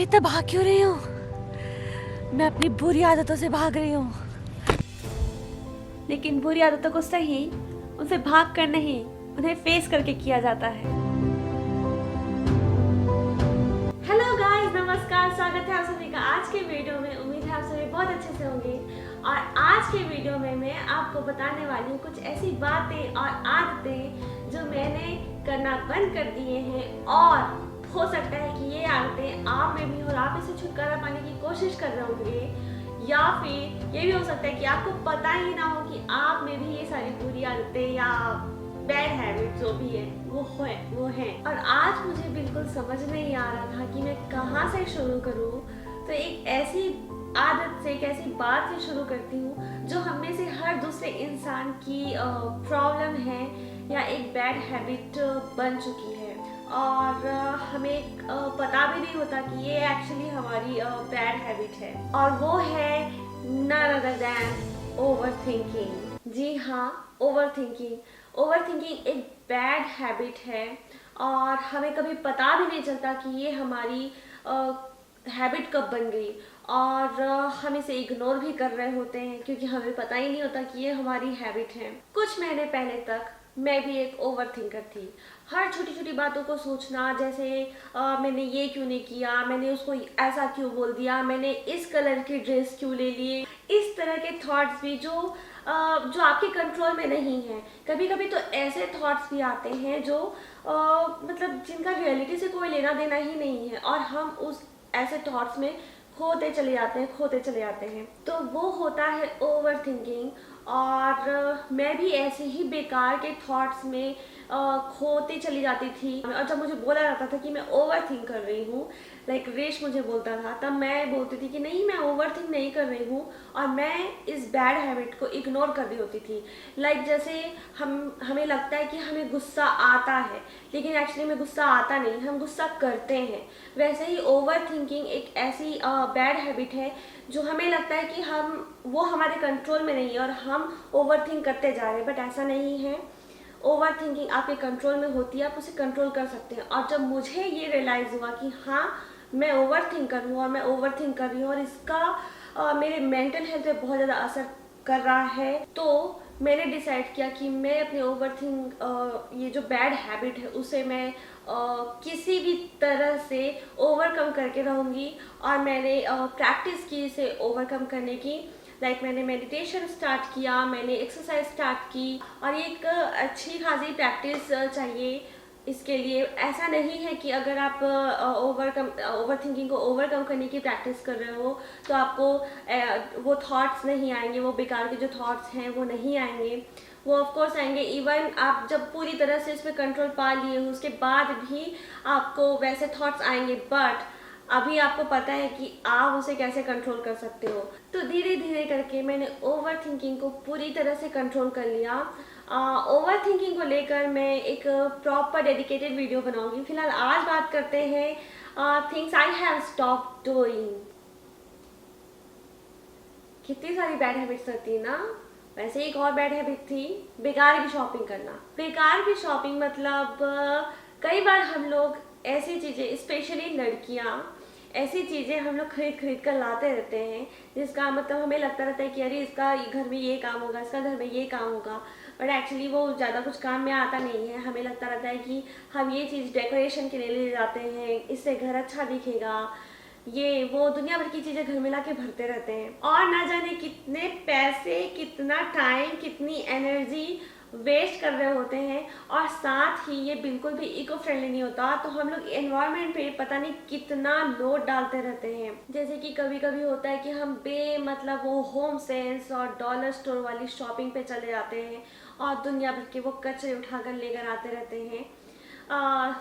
इतना भाग क्यों रही हूँ? मैं अपनी बुरी आदतों से भाग रही हूँ। लेकिन बुरी आदतों को सही उनसे भाग कर नहीं, उन्हें फेस करके किया जाता है। हेलो गाइस, नमस्कार, स्वागत है आप सभी का आज के वीडियो में। उम्मीद है आप सभी बहुत अच्छे से होंगे। और आज के वीडियो में मैं आपको बताने वाली हूँ कुछ ऐसी बातें और आदतें जो मैंने करना बंद कर दिए हैं, और हो सकता है कि ये आदतें आप में भी और आप इसे छुटकारा पाने की कोशिश कर रहे होंगे, या फिर ये भी हो सकता है कि आपको पता ही ना हो कि आप में भी ये सारी बुरी आदतें या बैड हैबिट जो भी है वो है। और आज मुझे बिल्कुल समझ नहीं आ रहा था कि मैं कहाँ से शुरू करूँ। तो एक ऐसी आदत से, एक ऐसी बात से शुरू करती हूँ जो हम में से हर दूसरे इंसान की प्रॉब्लम है या एक बैड हैबिट बन चुकी है, और हमें पता भी नहीं होता कि ये एक्चुअली हमारी बैड हैबिट है, और वो है none other than ओवरथिंकिंग। जी हाँ, ओवरथिंकिंग एक बैड हैबिट है, और हमें कभी पता भी नहीं चलता कि ये हमारी हैबिट कब बन गई, और हम इसे इग्नोर भी कर रहे होते हैं क्योंकि हमें पता ही नहीं होता कि ये हमारी हैबिट है। कुछ महीने पहले तक मैं भी एक ओवरथिंकर थी। हर छोटी छोटी बातों को सोचना, जैसे मैंने ये क्यों नहीं किया, मैंने उसको ऐसा क्यों बोल दिया, मैंने इस कलर की ड्रेस क्यों ले लिए। इस तरह के थॉट्स भी जो आपके कंट्रोल में नहीं है। कभी कभी तो ऐसे थॉट्स भी आते हैं जो मतलब जिनका रियलिटी से कोई लेना देना ही नहीं है, और हम उस ऐसे थॉट्स में खोते चले जाते हैं। तो वो होता है ओवरथिंकिंग। और मैं भी ऐसे ही बेकार के थॉट्स में खोती चली जाती थी। और जब मुझे बोला जाता था कि मैं ओवरथिंक कर रही हूँ, लाइक रेश मुझे बोलता था, तब मैं बोलती थी कि नहीं, मैं ओवरथिंक नहीं कर रही हूँ, और मैं इस बैड हैबिट को इग्नोर कर रही होती थी। लाइक जैसे हमें लगता है कि हमें गुस्सा आता है, लेकिन एक्चुअली में गुस्सा आता नहीं, हम गुस्सा करते हैं। वैसे ही ओवरथिंकिंग एक ऐसी बैड हैबिट है जो हमें लगता है कि वो हमारे कंट्रोल में नहीं है और हम ओवरथिंक करते जा रहे हैं, बट ऐसा नहीं है। ओवरथिंकिंग आपके कंट्रोल में होती है, आप उसे कंट्रोल कर सकते हैं। और जब मुझे ये रियलाइज़ हुआ कि हाँ, मैं ओवरथिंकर हूँ और मैं ओवरथिंक कर रही हूँ और इसका मेरे मेंटल हेल्थ पे बहुत ज़्यादा असर कर रहा है, तो मैंने डिसाइड किया कि मैं अपने ओवरथिंक ये जो बैड हैबिट है उसे मैं किसी भी तरह से ओवरकम करके रहूँगी। और मैंने प्रैक्टिस की इसे ओवरकम करने की। लाइक मैंने मेडिटेशन स्टार्ट किया, मैंने एक्सरसाइज स्टार्ट की, और ये एक अच्छी खासी प्रैक्टिस चाहिए इसके लिए। ऐसा नहीं है कि अगर आप ओवरथिंकिंग को ओवरकम करने की प्रैक्टिस कर रहे हो तो आपको वो थॉट्स नहीं आएंगे, वो बेकार के जो थॉट्स हैं वो नहीं आएंगे। वो ऑफ कोर्स आएंगे। इवन आप जब पूरी तरह से इस पर कंट्रोल पा लिए हो उसके बाद भी आपको वैसे थॉट्स आएंगे, बट अभी आपको पता है कि आप उसे कैसे कंट्रोल कर सकते हो। तो धीरे धीरे करके मैंने ओवरथिंकिंग को पूरी तरह से कंट्रोल कर लिया। ओवरथिंकिंग को लेकर मैं एक प्रॉपर डेडिकेटेड वीडियो बनाऊंगी। फिलहाल आज बात करते हैं things I have stopped doing. कितनी सारी बैड हैबिट्स होती है ना। वैसे एक और बैड हैबिट थी बेकार की शॉपिंग करना। बेकार की शॉपिंग मतलब कई बार हम लोग ऐसी चीज़ें, स्पेशली लड़कियां, ऐसी चीज़ें हम लोग खरीद कर लाते रहते हैं जिसका मतलब हमें लगता रहता है कि अरे इसका घर में ये काम होगा, इसका घर में ये काम होगा, बट एक्चुअली वो ज़्यादा कुछ काम में आता नहीं है। हमें लगता रहता है कि हम ये चीज़ डेकोरेशन के लिए ले जाते हैं, इससे घर अच्छा दिखेगा, ये वो दुनिया भर की चीज़ें घर में ला के भरते रहते हैं, और ना जाने कितने पैसे, कितना टाइम, कितनी एनर्जी वेस्ट कर रहे होते हैं। और साथ ही ये बिल्कुल भी इको फ्रेंडली नहीं होता। तो हम लोग एनवायरनमेंट पे पता नहीं कितना लोड डालते रहते हैं। जैसे कि कभी कभी होता है कि हम मतलब वो होम सेंस और डॉलर स्टोर वाली शॉपिंग पे चले जाते हैं और दुनिया भर के वो कचरे उठाकर लेकर आते रहते हैं,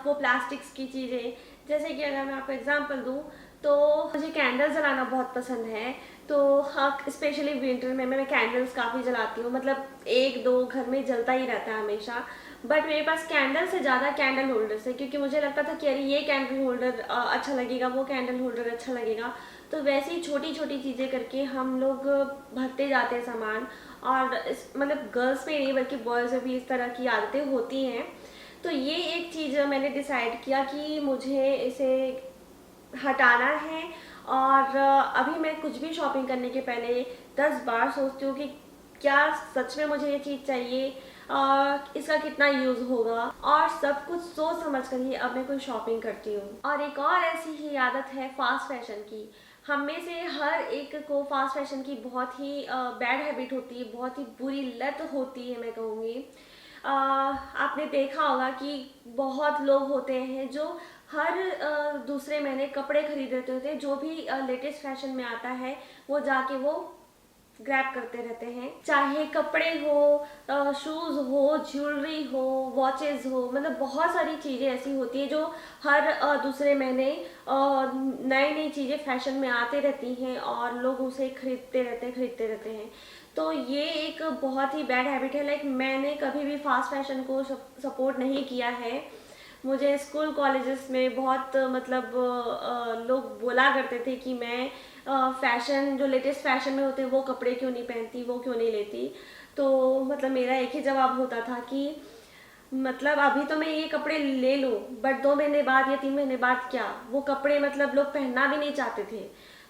वो प्लास्टिक्स की चीज़ें। जैसे कि अगर मैं आपको एग्जांपल दूं तो मुझे कैंडल जलाना बहुत पसंद है। तो हाँ, स्पेशली विंटर में मैं कैंडल्स काफ़ी जलाती हूँ, मतलब एक दो घर में जलता ही रहता है हमेशा। बट मेरे पास कैंडल से ज़्यादा कैंडल होल्डर्स है, क्योंकि मुझे लगता था कि अरे ये कैंडल होल्डर अच्छा लगेगा, वो कैंडल होल्डर अच्छा लगेगा। तो वैसे ही छोटी छोटी चीज़ें करके हम लोग भरते जाते हैं सामान। और मतलब गर्ल्स में नहीं बल्कि बॉयज़ में भी इस तरह की आदतें होती हैं। तो ये एक चीज़ मैंने डिसाइड किया कि मुझे इसे हटाना है। और अभी मैं कुछ भी शॉपिंग करने के पहले 10 बार सोचती हूँ कि क्या सच में मुझे ये चीज़ चाहिए, इसका कितना यूज़ होगा, और सब कुछ सोच समझ कर ही अब मैं कोई शॉपिंग करती हूँ। और एक और ऐसी ही आदत है फास्ट फैशन की। हम में से हर एक को फास्ट फैशन की बहुत ही बैड हैबिट होती है, बहुत ही बुरी लत होती है मैं कहूँगी। आपने देखा होगा कि बहुत लोग होते हैं जो हर दूसरे महीने कपड़े खरीद रहे होते हैं, जो भी लेटेस्ट फैशन में आता है वो जाके वो ग्रैब करते रहते हैं। चाहे कपड़े हो, शूज़ हो, ज्वेलरी हो, वॉचेस हो, मतलब बहुत सारी चीज़ें ऐसी होती है जो हर दूसरे महीने नई नई चीज़ें फैशन में आते रहती हैं और लोग उसे खरीदते रहते हैं। तो ये एक बहुत ही बैड हैबिट है। लाइक मैंने कभी भी फास्ट फैशन को सपोर्ट नहीं किया है। मुझे स्कूल कॉलेजेस में बहुत मतलब लोग बोला करते थे कि मैं फैशन जो लेटेस्ट फैशन में होते हैं वो कपड़े क्यों नहीं पहनती, वो क्यों नहीं लेती। तो मतलब मेरा एक ही जवाब होता था कि मतलब अभी तो मैं ये कपड़े ले लूँ, बट 2 महीने बाद या 3 महीने बाद क्या, वो कपड़े मतलब लोग पहनना भी नहीं चाहते थे।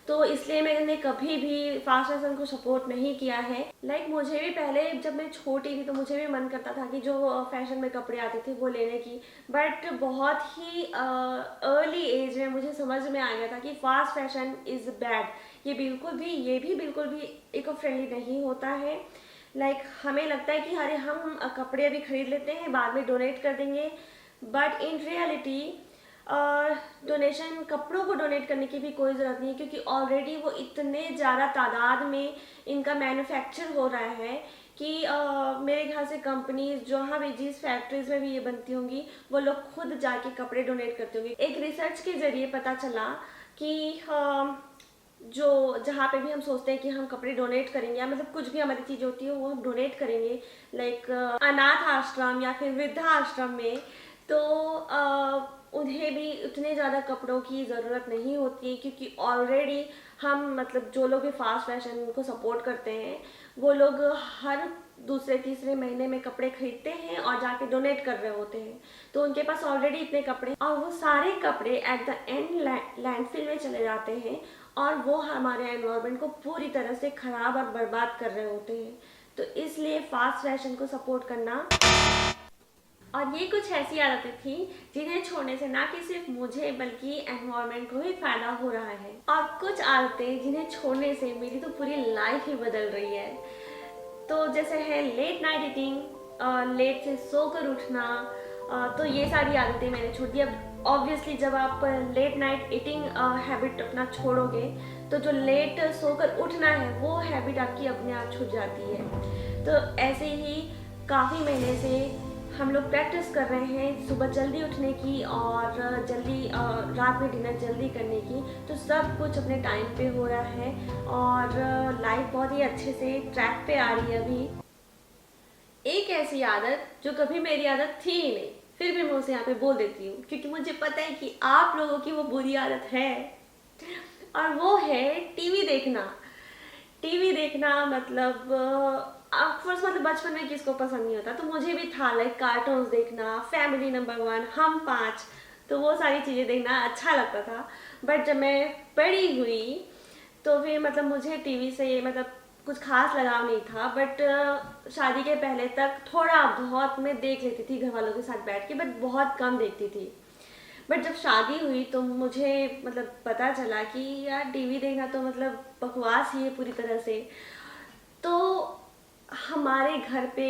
तो इसलिए मैंने कभी भी फास्ट फैशन को सपोर्ट नहीं किया है। लाइक मुझे भी पहले जब मैं छोटी थी तो मुझे भी मन करता था कि जो फैशन में कपड़े आते थे वो लेने की, बट बहुत ही अर्ली एज में मुझे समझ में आ गया था कि फास्ट फैशन इज़ बैड। ये भी बिल्कुल भी इको फ्रेंडली नहीं होता है। लाइक हमें लगता है कि अरे हम कपड़े अभी खरीद लेते हैं, बाद में डोनेट कर देंगे, बट इन रियलिटी डोनेशन कपड़ों को डोनेट करने की भी कोई ज़रूरत नहीं है, क्योंकि ऑलरेडी वो इतने ज़्यादा तादाद में इनका मैन्युफैक्चर हो रहा है कि मेरे ख्याल से कंपनीज जहाँ भी जिस फैक्ट्रीज में भी ये बनती होंगी वो लोग खुद जाके कपड़े डोनेट करते होंगे। एक रिसर्च के ज़रिए पता चला कि जो जहाँ पे भी हम सोचते हैं कि हम कपड़े डोनेट करेंगे या मतलब कुछ भी हमारी चीज़ होती है वो हम डोनेट करेंगे, लाइक अनाथ आश्रम या फिर वृद्धा आश्रम में, तो उन्हें भी उतने ज़्यादा कपड़ों की ज़रूरत नहीं होती है, क्योंकि ऑलरेडी हम मतलब जो लोग भी फास्ट फैशन को सपोर्ट करते हैं वो लोग हर दूसरे तीसरे महीने में कपड़े खरीदते हैं और जाके डोनेट कर रहे होते हैं। तो उनके पास ऑलरेडी इतने कपड़े, और वो सारे कपड़े एट द एंड लैंडफिल में चले जाते हैं और वो हमारे एनवायरनमेंट को पूरी तरह से ख़राब और बर्बाद कर रहे होते हैं। तो इसलिए फास्ट फैशन को सपोर्ट करना। और ये कुछ ऐसी आदतें थी जिन्हें छोड़ने से ना कि सिर्फ मुझे बल्कि एनवायरनमेंट को भी फायदा हो रहा है, और कुछ आदतें जिन्हें छोड़ने से मेरी तो पूरी लाइफ ही बदल रही है। तो जैसे है लेट नाइट ईटिंग, लेट से सोकर उठना, तो ये सारी आदतें मैंने छोड़ दी। अब ऑब्वियसली जब आप लेट नाइट ईटिंग हैबिट अपना छोड़ोगे तो जो लेट सोकर उठना है वो हैबिट आपकी अपने आप छूट जाती है। तो ऐसे ही काफ़ी महीने से हम लोग प्रैक्टिस कर रहे हैं सुबह जल्दी उठने की और जल्दी रात में डिनर जल्दी करने की। तो सब कुछ अपने टाइम पे हो रहा है और लाइफ बहुत ही अच्छे से ट्रैक पे आ रही है। अभी एक ऐसी आदत जो कभी मेरी आदत थी ही नहीं, फिर भी मैं उसे यहाँ पे बोल देती हूँ क्योंकि मुझे पता है कि आप लोगों की वो बुरी आदत है, और वो है टीवी देखना। टीवी देखना मतलब ऑफकोर्स मतलब बचपन में किसको पसंद नहीं होता, तो मुझे भी था। लाइक कार्टून्स देखना, फैमिली नंबर 1, हम 5, तो वो सारी चीज़ें देखना अच्छा लगता था। बट जब मैं बड़ी हुई तो फिर मतलब मुझे टीवी से मतलब कुछ खास लगाव नहीं था। बट शादी के पहले तक थोड़ा बहुत मैं देख लेती थी घर वालों के साथ बैठ के, बट बहुत कम देखती थी। बट जब शादी हुई तो मुझे मतलब पता चला कि यार टीवी देखना तो मतलब बकवास ही है पूरी तरह से। तो हमारे घर पे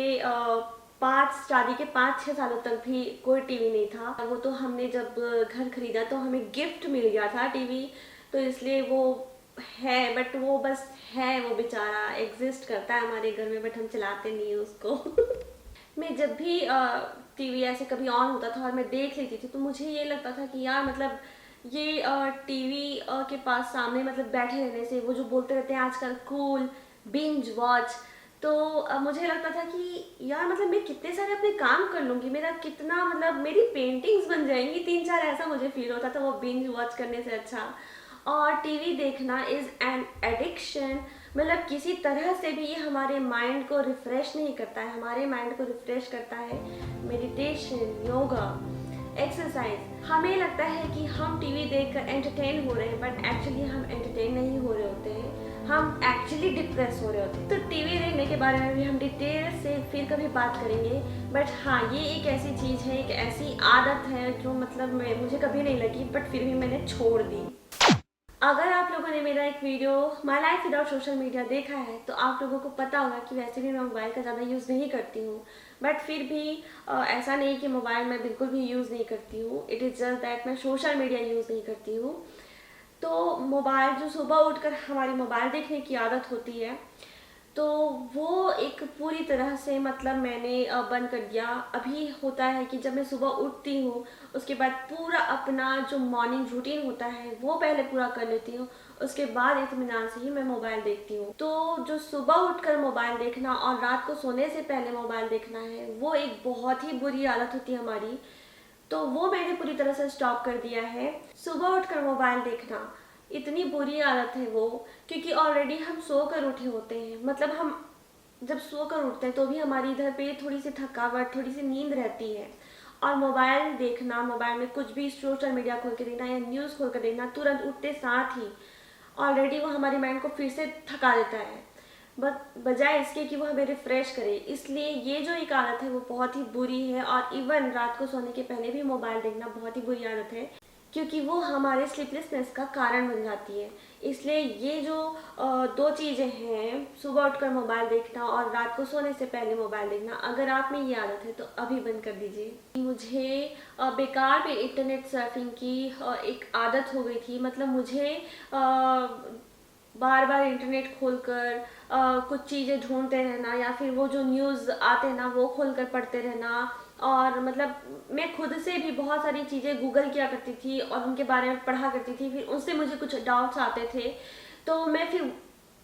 शादी के 5-6 सालों तक भी कोई टीवी नहीं था। वो तो हमने जब घर खरीदा तो हमें गिफ्ट मिल गया था टीवी, तो इसलिए वो है, बट वो बस है, वो बेचारा एग्जिस्ट करता है हमारे घर में, बट हम चलाते नहीं है उसको। मैं जब भी टीवी ऐसे कभी ऑन होता था और मैं देख लेती थी तो मुझे ये लगता था कि यार मतलब ये टीवी के पास सामने मतलब बैठे रहने से, वो जो बोलते रहते हैं आजकल कूल बिंज वॉच, तो मुझे लगता था कि यार मतलब मैं कितने सारे अपने काम कर लूँगी, मेरा कितना मतलब मेरी पेंटिंग्स बन जाएंगी 3-4, ऐसा मुझे फील होता था वो बिंज वॉच करने से अच्छा। और टीवी देखना इज़ एन एडिक्शन, मतलब किसी तरह से भी ये हमारे माइंड को रिफ़्रेश नहीं करता है। हमारे माइंड को रिफ़्रेश करता है मेडिटेशन, योगा, एक्सरसाइज। हमें लगता है कि हम टीवी देखकर एंटरटेन हो रहे हैं, बट एक्चुअली हम एंटरटेन नहीं हो रहे होते हैं, हम एक्चुअली डिप्रेस हो रहे होते हैं। तो टीवी देखने के बारे में भी हम डिटेल से फिर कभी बात करेंगे। बट हाँ, ये एक ऐसी चीज़ है, एक ऐसी आदत है जो मतलब मुझे कभी नहीं लगी, बट फिर भी मैंने छोड़ दी। अगर आप लोगों ने मेरा एक video my life without social media देखा है तो आप लोगों को पता होगा कि वैसे भी मैं मोबाइल का ज़्यादा यूज़ नहीं करती हूँ, बट फिर भी ऐसा नहीं कि मोबाइल मैं बिल्कुल भी यूज़ नहीं करती हूँ। इट इज़ जस्ट दैट मैं सोशल मीडिया यूज़ नहीं करती हूँ। तो मोबाइल जो सुबह उठकर हमारी मोबाइल देखने की आदत होती है, तो वो एक पूरी तरह से मतलब मैंने बंद कर दिया। अभी होता है कि जब मैं सुबह उठती हूँ उसके बाद पूरा अपना जो मॉर्निंग रूटीन होता है वो पहले पूरा कर लेती हूँ, उसके बाद इत्मीनान से ही मैं मोबाइल देखती हूँ। तो जो सुबह उठकर मोबाइल देखना और रात को सोने से पहले मोबाइल देखना है वो एक बहुत ही बुरी आदत होती है हमारी, तो वो मैंने पूरी तरह से स्टॉप कर दिया है। सुबह उठकर मोबाइल देखना इतनी बुरी आदत है वो, क्योंकि ऑलरेडी हम सो कर उठे होते हैं। मतलब हम जब सो कर उठते हैं तो भी हमारी इधर पे थोड़ी सी थकावट, थोड़ी सी नींद रहती है, और मोबाइल देखना, मोबाइल में कुछ भी सोशल मीडिया खोल के देखना या न्यूज़ खोल कर देखना तुरंत उठते साथ ही ऑलरेडी वो हमारे माइंड को फिर से थका देता है, बजाय इसके कि वो हमें रिफ़्रेश करे। इसलिए ये जो एक आदत है वो बहुत ही बुरी है, और इवन रात को सोने के पहले भी मोबाइल देखना बहुत ही बुरी आदत है, क्योंकि वो हमारे स्लीपलेसनेस का कारण बन जाती है। इसलिए ये जो दो चीज़ें हैं, सुबह उठकर मोबाइल देखना और रात को सोने से पहले मोबाइल देखना, अगर आप में ये आदत है तो अभी बंद कर दीजिए। मुझे बेकार में इंटरनेट सर्फिंग की एक आदत हो गई थी। मतलब मुझे बार बार इंटरनेट खोलकर कुछ चीज़ें ढूंढते रहना, या फिर वो जो न्यूज़ आते हैं ना वो खोलकर पढ़ते रहना, और मतलब मैं खुद से भी बहुत सारी चीज़ें गूगल किया करती थी और उनके बारे में पढ़ा करती थी। फिर उससे मुझे कुछ डाउट्स आते थे तो मैं फिर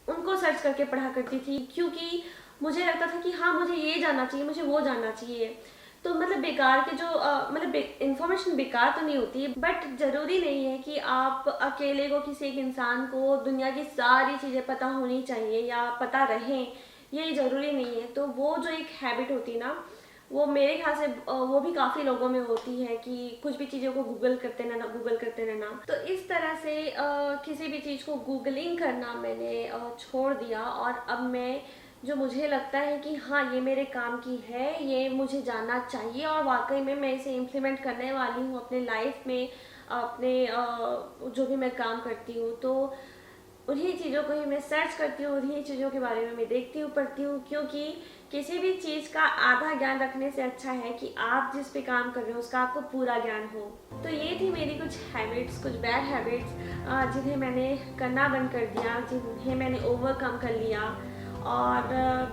उनको सर्च करके पढ़ा करती थी, क्योंकि मुझे लगता था कि हाँ मुझे ये जानना चाहिए, मुझे वो जानना चाहिए। तो मतलब बेकार के जो मतलब इन्फॉर्मेशन बेकार तो नहीं होती, बट ज़रूरी नहीं है कि आप अकेले को, किसी एक इंसान को दुनिया की सारी चीज़ें पता होनी चाहिए या पता रहें, ये ज़रूरी नहीं है। तो वो जो एक हैबिट होती है ना, वो मेरे ख्याल से वो भी काफ़ी लोगों में होती है कि कुछ भी चीज़ों को गूगल करते रहना। तो इस तरह से किसी भी चीज़ को गूगलिंग करना मैंने छोड़ दिया, और अब मैं जो मुझे लगता है कि हाँ ये मेरे काम की है, ये मुझे जानना चाहिए और वाकई में मैं इसे इम्प्लीमेंट करने वाली हूँ अपने लाइफ में, अपने जो भी मैं काम करती हूँ, तो उन्हीं चीज़ों को ही मैं सर्च करती हूँ, उन्हीं चीज़ों के बारे में मैं देखती हूँ, पढ़ती हूँ, क्योंकि किसी भी चीज़ का आधा ज्ञान रखने से अच्छा है कि आप जिस पे काम कर रहे हो उसका आपको पूरा ज्ञान हो। तो ये थी मेरी कुछ हैबिट्स, कुछ बैड हैबिट्स जिन्हें मैंने करना बंद कर दिया, जिन्हें मैंने ओवरकम कर लिया। और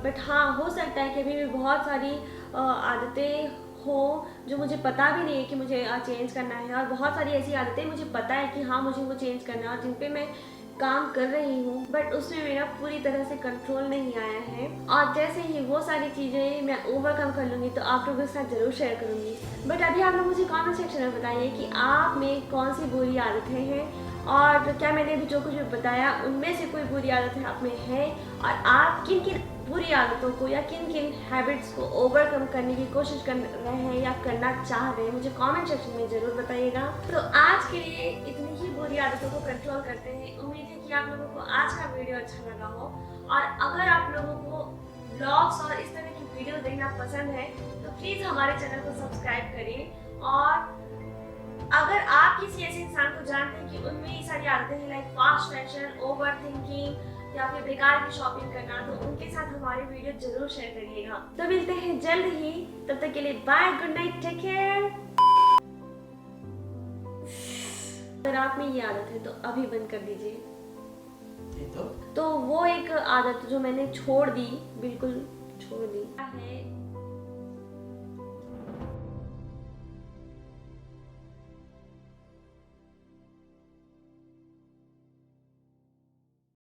बट हाँ, हो सकता है कि अभी भी बहुत सारी आदतें हो जो मुझे पता भी नहीं है कि मुझे चेंज करना है, और बहुत सारी ऐसी आदतें मुझे पता है कि हाँ मुझे वो चेंज करना है और जिन पे मैं काम कर रही हूँ, बट उसमें मेरा पूरी तरह से कंट्रोल नहीं आया है। और जैसे ही वो सारी चीज़ें मैं ओवरकम कर लूँगी तो आप लोगों के साथ ज़रूर शेयर करूँगी। बट अभी आप लोग मुझे कमेंट सेक्शन में बताइए कि आप में कौन सी बुरी आदतें हैं, और क्या मैंने अभी जो कुछ भी बताया उनमें से कोई बुरी आदतें आप में है, और आप किन किन बुरी आदतों को या किन किन हैबिट्स को ओवरकम करने की कोशिश कर रहे हैं या करना चाह रहे हैं, मुझे कमेंट सेक्शन में ज़रूर बताइएगा। तो आज के लिए इतनी ही बुरी आदतों को कंट्रोल करते हैं। उम्मीद है कि आप लोगों को आज का वीडियो अच्छा लगा हो, और अगर आप लोगों को ब्लॉग्स और इस तरह की वीडियो देखना पसंद है तो प्लीज़ हमारे चैनल को सब्सक्राइब करें। और अगर आप किसी ऐसे इंसान को जानते हैं कि उनमें ये सारी आदतें हैं, like fast fashion, over thinking या फिर बेकार की शॉपिंग करना, तो उनके साथ हमारे वीडियो जरूर शेयर करिएगा। तो मिलते हैं जल्द ही, तब तक के लिए bye, good night, take care. अगर आप में ये आदत है तो अभी बंद कर दीजिए। तो वो एक आदत जो मैंने छोड़ दी, बिल्कुल छोड़ दी है,